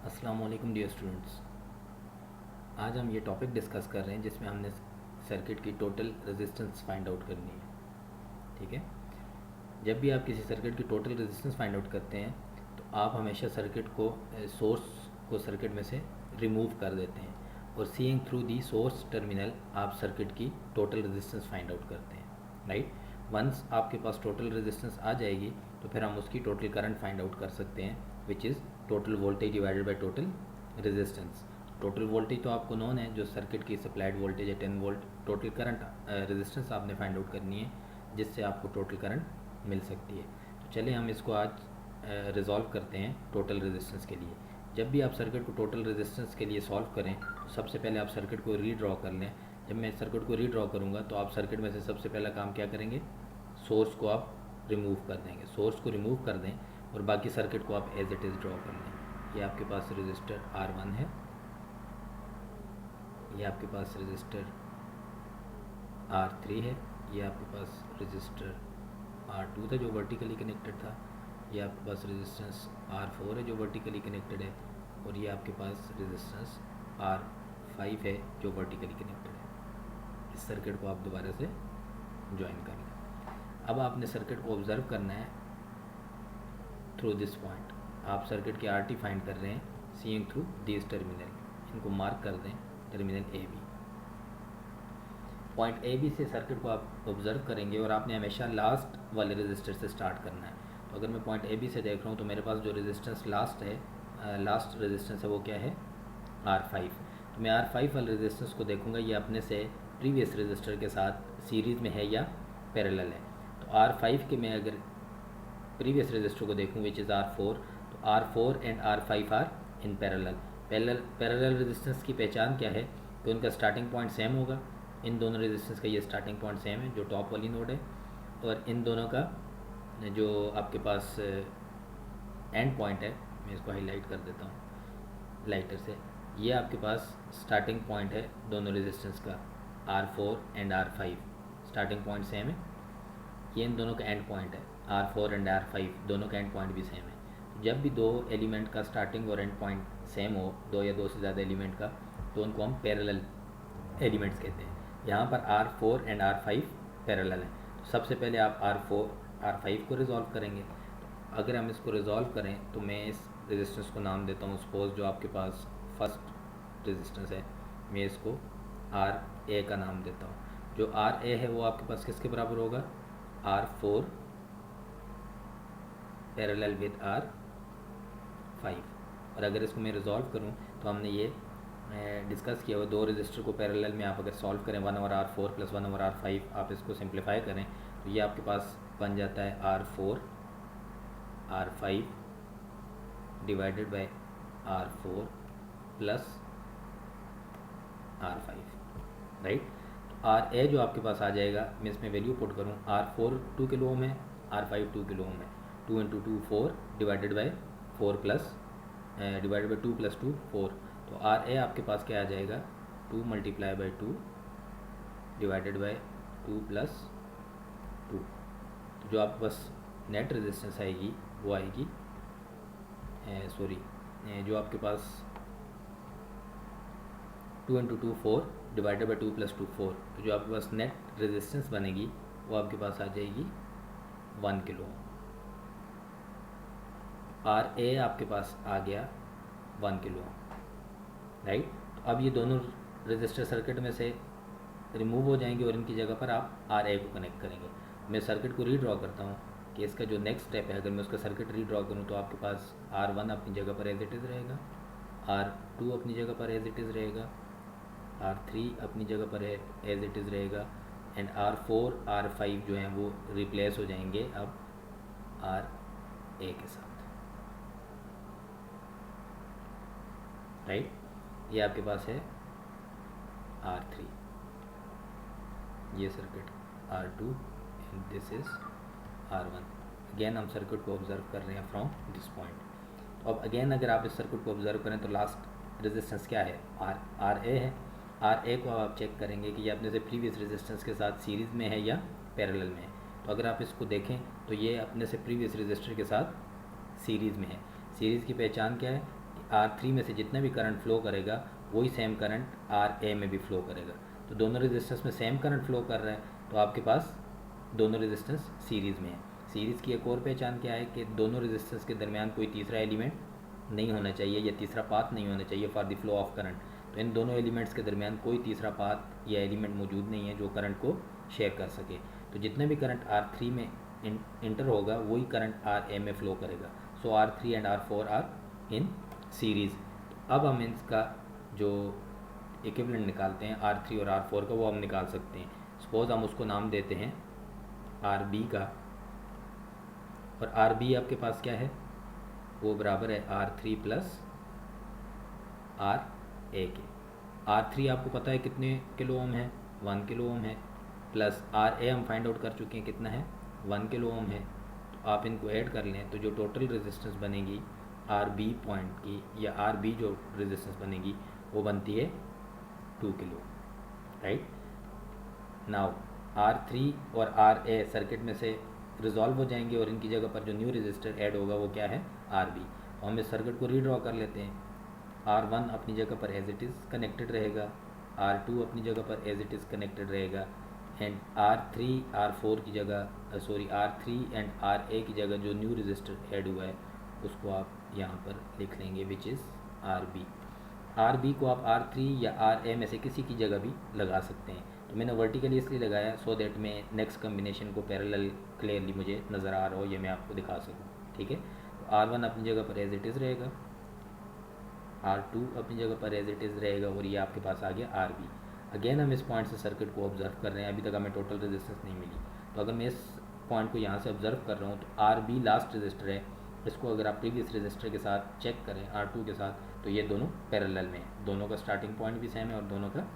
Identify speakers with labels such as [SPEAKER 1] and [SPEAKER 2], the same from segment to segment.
[SPEAKER 1] अस्सलाम वालेकुम dear students. आज हम ये टॉपिक डिस्कस कर रहे हैं जिसमें हमने सर्किट की टोटल रेजिस्टेंस फाइंड आउट करनी है। ठीक है। जब भी आप किसी सर्किट की टोटल रेजिस्टेंस फाइंड आउट करते हैं तो आप हमेशा सर्किट को सोर्स को सर्किट में से रिमूव कर देते हैं और seeing through the source terminal आप सर्किट की टोटल रेजिस्टेंस फाइंड आउट करते हैं। राइट। वंस आपके पास टोटल रेजिस्टेंस आ जाएगी तो फिर हम उसकी टोटल करंट फाइंड आउट कर सकते हैं, which is total voltage divided by total resistance. Total voltage तो आपको नोन है, जो सर्किट की सप्लाइड वोल्टेज है 10 वोल्ट। टोटल करंट रेजिस्टेंस आपने फाइंड आउट करनी है जिससे आपको टोटल करंट मिल सकती है। तो चलिए हम इसको आज रिजॉल्व करते हैं टोटल रेजिस्टेंस के लिए। जब भी आप सर्किट को टोटल रेजिस्टेंस के लिए सॉल्व करें तो सबसे पहले आप सर्किट को रीड्रॉ कर लें। जब मैं सर्किट को रीड्रॉ करूँगा तो आप सर्किट में से सबसे पहला काम क्या करेंगे, सोर्स को आप रिमूव कर देंगे। सोर्स को रिमूव कर दें और बाकी सर्किट को आप एज इट इज़ ड्रॉ कर लें। ये आपके पास रजिस्टर R1 है, ये आपके पास रजिस्टर R3 है, ये आपके पास रजिस्टर R2 था जो वर्टिकली कनेक्टेड था, ये आपके पास रेजिस्टेंस R4 है जो वर्टिकली कनेक्टेड है, और ये आपके पास रेजिस्टेंस R5 है जो वर्टिकली कनेक्टेड है। इस सर्किट को आप दोबारा से ज्वाइन कर लें। अब आपने सर्किट को ऑब्जर्व करना है थ्रू दिस पॉइंट। आप सर्किट के RT फाइंड कर रहे हैं सीइंग थ्रू दिस टर्मिनल। इनको मार्क कर दें, टर्मिनल AB। पॉइंट AB से सर्किट को आप ऑब्जर्व करेंगे और आपने हमेशा लास्ट वाले रेजिस्टर से स्टार्ट करना है। तो अगर मैं पॉइंट AB से देख रहा हूँ तो मेरे पास जो रेजिस्टेंस लास्ट है, लास्ट रेजिस्टेंस है वो क्या है, R5। तो मैं R5 वाले रेजिस्टेंस को देखूँगा ये अपने से प्रीवियस रेजिस्टर के साथ सीरीज़ में है या पैरेलल है। तो R5 के मैं अगर प्रीवियस रेजिस्टर को देखूँ विच इज़ R4, तो R4 and R5 are in parallel. Parallel resistance की पहचान क्या है कि उनका स्टार्टिंग पॉइंट सेम होगा। इन दोनों रेजिस्टेंस का ये स्टार्टिंग पॉइंट सेम है जो टॉप वाली नोड है, और इन दोनों का जो आपके पास एंड पॉइंट है, मैं इसको हाईलाइट कर देता हूँ लाइटर से। ये आपके पास स्टार्टिंग पॉइंट है दोनों रेजिस्टेंस का, R4 and R5 starting point same है। ये इन दोनों का एंड पॉइंट है, R4 एंड R5 दोनों का एंड पॉइंट भी सेम है। जब भी दो एलिमेंट का स्टार्टिंग और एंड पॉइंट सेम हो, दो या दो से ज़्यादा एलिमेंट का, तो उनको हम पैरेलल एलिमेंट्स कहते हैं। यहाँ पर R4 एंड R5 पैरेलल है। तो सबसे पहले आप R5 को रिजॉल्व करेंगे। तो अगर हम इसको रिजॉल्व करें तो मैं इस रेजिस्टेंस को नाम देता हूँ, सपोज जो आपके पास फर्स्ट रेजिस्टेंस है मैं इसको RA का नाम देता हूँ। जो RA है वो आपके पास किसके बराबर होगा, R4 पैरेलल विद R5। और अगर इसको मैं रिजॉल्व करूँ तो हमने ये डिस्कस किया हुआ, दो रजिस्टर को पैरेलल में आप अगर सॉल्व करें 1 over R4 plus 1 over R5, आप इसको सिंप्लीफाई करें तो ये आपके पास बन जाता है R4 R5 divided by R4 plus R5। Right. तो RA जो आपके पास आ जाएगा, मैं इसमें वैल्यू पुट करूँ, R4 2 किलो ओम है, R5 2 किलो ओम है। 2 into 2 4 divided by 4 plus divided by 2 plus 2 4। तो RA आपके पास क्या आ जाएगा, 2 multiply by 2 divided by 2 plus 2। तो जो आपके पास नेट रेजिस्टेंस आएगी वो आएगी, जो आपके पास 2 इंटू 2 4 डिवाइडेड बाई 2 प्लस 2 4। तो जो आपके पास नेट रेजिस्टेंस बनेगी वो आपके पास आ जाएगी 1 किलो। RA आपके पास आ गया 1 किलो। राइट। तो अब ये दोनों रजिस्टर सर्किट में से रिमूव हो जाएंगे और इनकी जगह पर आप RA को कनेक्ट करेंगे। मैं सर्किट को रीड्रॉ करता हूँ कि इसका जो नेक्स्ट स्टेप है, अगर मैं उसका सर्किट रीड्रॉ करूँ तो आपके पास R1 अपनी जगह पर एज इट इज़ रहेगा, R2 अपनी जगह पर एज इट इज़ रहेगा, R3 अपनी जगह पर एज इट इज़ रहेगा, एंड R4 R5 जो हैं वो रिप्लेस हो जाएंगे अब RA के साथ। राइट। ये आपके पास है R3, ये circuit R2 and this is R1। Again हम सर्किट को ऑब्जर्व कर रहे हैं फ्रॉम दिस पॉइंट। तो अब अगेन अगर आप इस सर्किट को ऑब्जर्व करें तो लास्ट रेजिस्टेंस क्या है, RA है। RA को आप चेक करेंगे कि ये अपने से प्रीवियस रेजिस्टेंस के साथ सीरीज़ में है या पैरेलल में है। तो अगर आप इसको देखें तो ये अपने से प्रीवियस रेजिस्टर के साथ सीरीज़ में है। सीरीज़ की पहचान क्या है कि R3 में से जितना भी करंट फ्लो करेगा वही सेम करंट RA में भी फ्लो करेगा। तो दोनों रेजिस्टेंस में सेम करंट फ्लो कर रहा है तो आपके पास दोनों रेजिस्टेंस सीरीज़ में है। सीरीज़ की एक और पहचान क्या है कि दोनों रेजिस्टेंस के दरमियान कोई तीसरा एलिमेंट नहीं होना चाहिए या तीसरा पाथ नहीं होना चाहिए for the flow of current. तो इन दोनों एलिमेंट्स के दरमियान कोई तीसरा पाथ या एलिमेंट मौजूद नहीं है जो करंट को शेयर कर सके। तो जितना भी करंट R3 में इंटर होगा वही करंट RA में फ्लो करेगा। So R3 and R4 are in series. अब हम इसका जो इक्विवेलेंट निकालते हैं R3 और R4 का वो हम निकाल सकते हैं। सपोज हम उसको नाम देते हैं RB का, और RB आपके पास क्या है, वो बराबर है R3 प्लस RA के। R3 आपको पता है कितने किलो ओम है, 1 किलो ओम है, प्लस RA हम फाइंड आउट कर चुके हैं कितना है, 1 किलो ओम है। तो आप इनको ऐड कर लें तो जो टोटल रेजिस्टेंस बनेगी RB पॉइंट की, या RB जो रेजिस्टेंस बनेगी वो बनती है 2 किलो, राइट। नाउ R3 और RA सर्किट में से रिजॉल्व हो जाएंगे और इनकी जगह पर जो न्यू रेजिस्टर ऐड होगा वो क्या है, RB। तो हम इस सर्किट को रीड्रॉ कर लेते हैं। R1 अपनी जगह पर एज इट इज़ कनेक्टेड रहेगा, R2 अपनी जगह पर एज इट इज़ कनेक्टेड रहेगा, एंड R3 R4 की जगह R3 एंड RA की जगह जो न्यू रेजिस्टर ऐड हुआ है उसको आप यहाँ पर लिख लेंगे विच इज़ RB। RB को आप R3 या RA में से किसी की जगह भी लगा सकते हैं। तो मैंने वर्टिकली इसलिए लगाया सो दैट मैं नेक्स्ट कम्बिनेशन को पैरेलल क्लियरली मुझे नज़र आ रहा हो, ये मैं आपको दिखा सकूँ, ठीक है। तो R1 अपनी जगह पर एज इट इज़ रहेगा, R2 अपनी जगह पर एज इट इज़ रहेगा, और ये आपके पास आ गया RB। अगेन हम इस पॉइंट से सर्किट को ऑब्जर्व कर रहे हैं, अभी तक हमें टोटल रेजिस्टेंस नहीं मिली। तो अगर मैं इस पॉइंट को यहाँ से ऑब्जर्व कर रहा हूँ तो RB लास्ट रजिस्टर है, इसको अगर आप प्रीवियस रजिस्टर के साथ चेक करें R2 के साथ तो ये दोनों पैरेलल में है, दोनों का स्टार्टिंग पॉइंट भी सेम है और दोनों का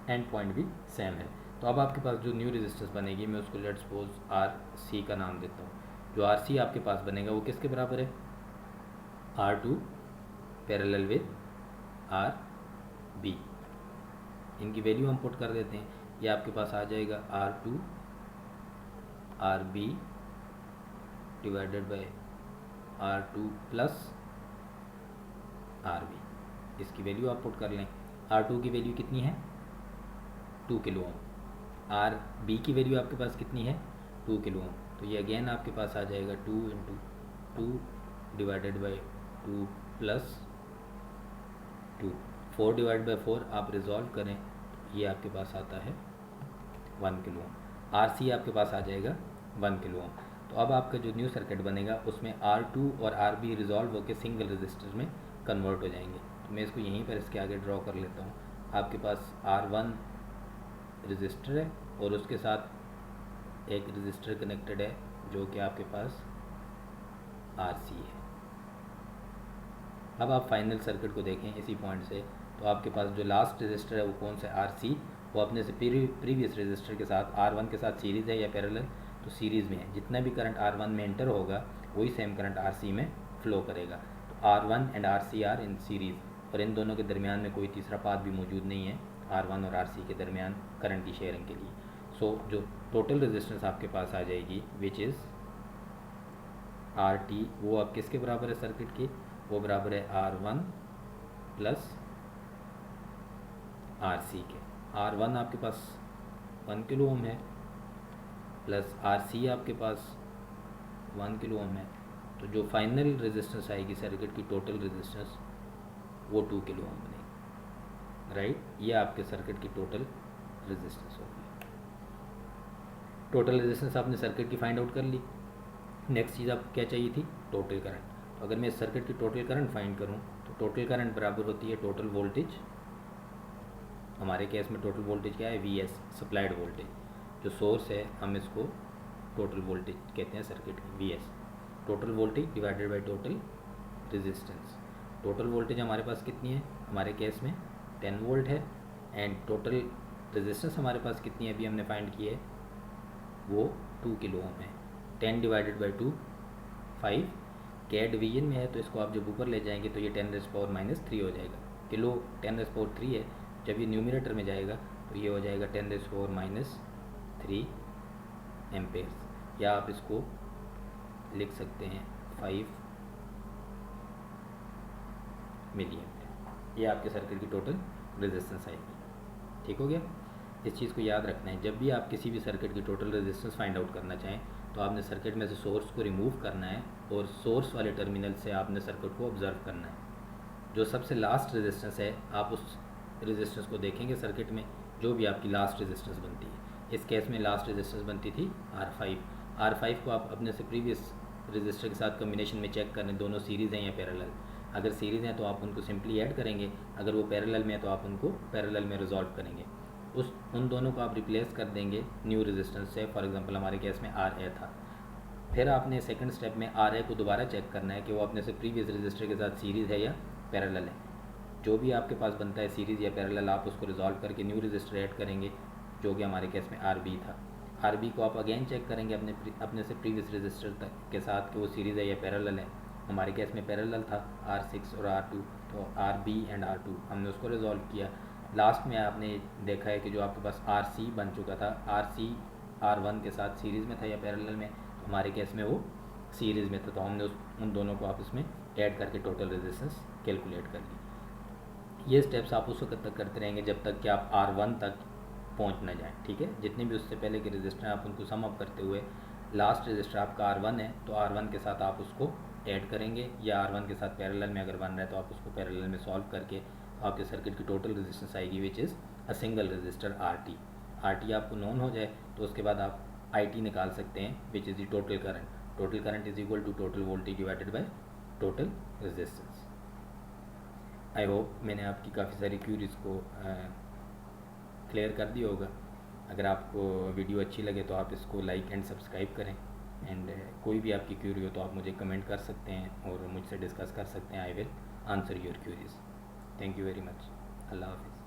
[SPEAKER 1] एंड पॉइंट भी सेम है। तो अब आपके पास जो न्यू रेजिस्टेंस बनेगी मैं उसको लेट्स सपोज RC का नाम देता हूँ। जो RC आपके पास बनेगा वो किसके बराबर है, R2 पैरेलल विद RB। इनकी वैल्यू हम पुट कर देते हैं, ये आपके पास आ जाएगा R2 RB divided by R2 plus RB। इसकी वैल्यू आप पुट कर लें। R2 की वैल्यू कितनी है, 2 किलो ओम। RB की वैल्यू आपके पास कितनी है, 2 किलो ओम। तो ये अगेन आपके पास आ जाएगा 2 into 2 divided by 2 plus 2, 4 divide by 4 आप रिजॉल्व करें, ये आपके पास आता है 1 किलो ओम। RC आपके पास आ जाएगा 1 किलो ओम। तो अब आपका जो न्यू सर्किट बनेगा उसमें R2 और RB रिजॉल्व होकर सिंगल रजिस्टर में कन्वर्ट हो जाएंगे। तो मैं इसको यहीं पर इसके आगे ड्रॉ कर लेता हूँ। आपके पास R1 रजिस्टर है और उसके साथ एक रजिस्टर कनेक्टेड है जो कि आपके पास RC है। अब आप फाइनल सर्किट को देखें इसी पॉइंट से, तो आपके पास जो लास्ट रजिस्टर है वो कौन सा है, RC। वो अपने से प्रीवियस रजिस्टर के साथ R1 के साथ सीरीज़ है या पैरेलल, तो सीरीज़ में है। जितना भी करंट R1 में एंटर होगा वही सेम करंट RC में फ़्लो करेगा। तो R1 and RC are in series, और इन दोनों के दरमियान में कोई तीसरा पाथ भी मौजूद नहीं है R1 और RC के दरमियान करंट की शेयरिंग के लिए। सो जो टोटल रेजिस्टेंस आपके पास आ जाएगी विच इज़ RT, वो अब किसके बराबर है सर्किट की, वो बराबर है R1 प्लस RC के। R1 आपके पास 1 किलो ओम है प्लस RC आपके पास 1 किलो ओम है। तो जो फाइनल रेजिस्टेंस आएगी सर्किट की टोटल रेजिस्टेंस वो 2 किलो ओम बनेगी, राइट। ये आपके सर्किट की टोटल रेजिस्टेंस होगी। टोटल रेजिस्टेंस आपने सर्किट की फाइंड आउट कर ली। नेक्स्ट चीज़ आपको क्या चाहिए थी, टोटल करंट। तो अगर मैं इस सर्किट की टोटल करंट फाइंड करूं तो टोटल करंट बराबर होती है टोटल वोल्टेज। हमारे केस में टोटल वोल्टेज क्या है, VS सप्लाइड वोल्टेज। जो सोर्स है हम इसको टोटल वोल्टेज कहते हैं सर्किट की, VS। Total voltage divided by total resistance. Total voltage हमारे पास कितनी है, हमारे केस में 10 वोल्ट है, एंड टोटल रेजिस्टेंस हमारे पास कितनी है अभी हमने फाइंड की है, वो 2 किलो ओम है। 10 डिवाइडेड बाई 2 5, के डिवीजन में है तो इसको आप जब ऊपर ले जाएंगे तो ये 10⁻³ हो जाएगा। किलो 10⁻³ है, जब ये न्यूमिनेटर में जाएगा तो ये हो जाएगा 10⁻³ एम्पेयर्स, या आप इसको लिख सकते हैं 5 मिली एम्पेयर। ये आपके सर्किट की टोटल रेजिस्टेंस आएगी। ठीक हो गया। इस चीज़ को याद रखना है, जब भी आप किसी भी सर्किट की टोटल रेजिस्टेंस फाइंड आउट करना चाहें तो आपने सर्किट में से सोर्स को रिमूव करना है और सोर्स वाले टर्मिनल से आपने सर्किट को ऑब्जर्व करना है। जो सबसे लास्ट रेजिस्टेंस है आप उस रेजिस्टेंस को देखेंगे सर्किट में, जो भी आपकी लास्ट रेजिस्टेंस बनती है। इस केस में लास्ट रेजिस्टेंस बनती थी R5। R5 को आप अपने से प्रीवियस रेजिस्टर के साथ कम्बिनेशन में चेक करें, दोनों सीरीज़ हैं या पैरेलल। अगर सीरीज़ हैं तो आप उनको सिंपली ऐड करेंगे, अगर वो पैरेलल में है तो आप उनको पैरेलल में रिजॉल्व करेंगे। उन दोनों को आप रिप्लेस कर देंगे न्यू रेजिस्टेंस से। फॉर एग्जांपल हमारे केस में RA था। फिर आपने सेकंड स्टेप में RA को दोबारा चेक करना है कि वो अपने से प्रीवियस रजिस्टर के साथ सीरीज़ है या पैरेलल है। जो भी आपके पास बनता है सीरीज़ या पैरेलल, आप उसको रिजॉल्व करके न्यू रजिस्टर ऐड करेंगे, जो कि हमारे केस में RB था। RB को आप अगेन चेक करेंगे अपने से प्रीवियस रजिस्टर के साथ कि वो सीरीज़ है या पैरेलल है। हमारे केस में पैरेलल था R6 और R2, तो RB एंड R2 हमने उसको रिजॉल्व किया। लास्ट में आपने देखा है कि जो आपके पास RC बन चुका था, RC R1 के साथ सीरीज़ में था या पैरेलल में, तो हमारे केस में वो सीरीज़ में था, तो हमने उन दोनों को आप उसमें ऐड करके टोटल रेजिस्टेंस कैलकुलेट कर ली। ये स्टेप्स आप उस वक्त तक करते रहेंगे जब तक कि आप R1 तक पहुंच ना जाएं। ठीक है, जितने भी उससे पहले के रजिस्टर हैं आप उनको सम अप करते हुए लास्ट रजिस्टर आपका R1 है तो R1 के साथ आप उसको ऐड करेंगे, या R1 के साथ पैरेलल में अगर बन रहा है तो आप उसको पैरेलल में सॉल्व करके आपके सर्किट की टोटल रेजिस्टेंस आएगी, which is a single register RT। RT आपको नोन हो जाए तो उसके बाद आप IT निकाल सकते हैं, which is the total current. Total current is equal to total voltage divided by total resistance. I hope मैंने आपकी काफ़ी सारी क्यूरीज को क्लियर कर दिया होगा। अगर आपको वीडियो अच्छी लगे तो आप इसको लाइक एंड सब्सक्राइब करें, एंड कोई भी आपकी क्यूरी हो तो आप मुझे कमेंट कर सकते हैं और मुझसे डिस्कस कर सकते हैं। I will answer your queries. Thank you very much. अल्लाह हाफिज़।